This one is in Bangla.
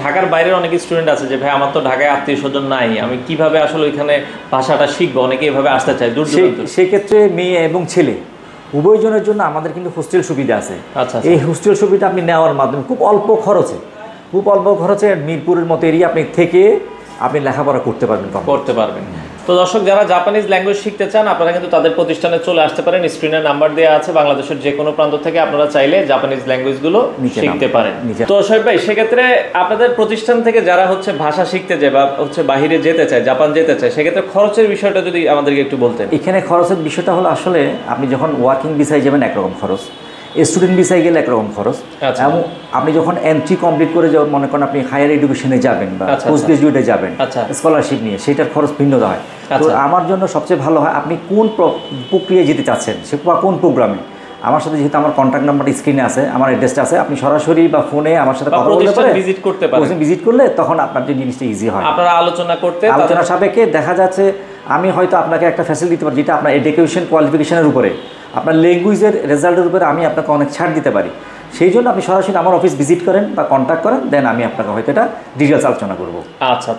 ঢাকার বাইরের অনেক স্টুডেন্ট আছে যে ভাই আমার তো ঢাকায় আত্মীয়-স্বজন নাই, আমি কিভাবে আসলে ওইখানে ভাষাটা শিখবো, অনেকে এভাবে আসতে চায় দূর দূরান্ত। সেক্ষেত্রে মেয়ে এবং ছেলে উভয়জনের জন্য আমাদের কিন্তু হোস্টেল সুবিধা আছে। আচ্ছা, এই হোস্টেল সুবিধা আপনি নেওয়ার মাধ্যমে খুব অল্প খরচে মিরপুরের মতো এরিয়া আপনি থেকে আপনি লেখাপড়া করতে পারবেন। তো দর্শক, যারা জাপানিজ ল্যাঙ্গুয়েজ শিখতে চান আপনারা কিন্তু তাদের প্রতিষ্ঠানে চলে আসতে পারেন। স্ক্রিনে নাম্বার দেওয়া আছে, বাংলাদেশের যে কোনো প্রান্ত থেকে আপনারা চাইলে জাপানিজ ল্যাঙ্গুয়েজগুলো শিখতে পারেন। তো শোয়েব ভাই, সেক্ষেত্রে আপনাদের প্রতিষ্ঠান থেকে যারা হচ্ছে ভাষা শিখতে যায় বা হচ্ছে বাহিরে যেতে চায়, জাপান যেতে চায়, সেক্ষেত্রে খরচের বিষয়টা যদি আমাদেরকে একটু বলতেন। এখানে খরচের বিষয়টা হলো আসলে আপনি যখন ওয়ার্কিং ভিসায় যাবেন একরকম খরচ, স্টুডেন্ট ভিসায় গেলে একরকম খরচ, এবং আপনি যখন এন্ট্রি কমপ্লিট করে মনে করেন আপনি হায়ার এডুকেশনে যাবেন বা পোস্ট গ্রাজুয়েটে যাবেন স্কলারশিপ নিয়ে, সেটার খরচ ভিন্নতা হয়। তো আমার জন্য সবচেয়ে ভালো হয় আপনি কোন প্রক্রিয়ায় যেতে চাচ্ছেন, সে কোন প্রোগ্রামে। আমার সাথে যেহেতু আমার কন্ট্যাক্ট নাম্বারটা স্ক্রিনে আছে, আমার অ্যাড্রেসটা আছে, আপনি সরাসরি বা ফোনে আমার সাথে কথা বলতে পারেন, ভিজিট করলে তখন আপনার যে জিনিসটা ইজি হয়। আপনারা আলোচনা সাপেক্ষে দেখা যাচ্ছে আমি হয়তো আপনাকে একটা ফ্যাসিলিটি দিতে পারি যেটা আপনার এডুকেশন কোয়ালিফিকেশনের উপরে, আপনার ল্যাঙ্গুয়েজের রেজাল্টের উপরে আমি আপনাকে অনেক ছাড় দিতে পারি। সেই জন্য আপনি সরাসরি আমার অফিস ভিজিট করেন বা কন্ট্যাক্ট করেন, দেন আমি আপনাকে হয়তো এটা ডিটেলস আলোচনা করবো। আচ্ছা।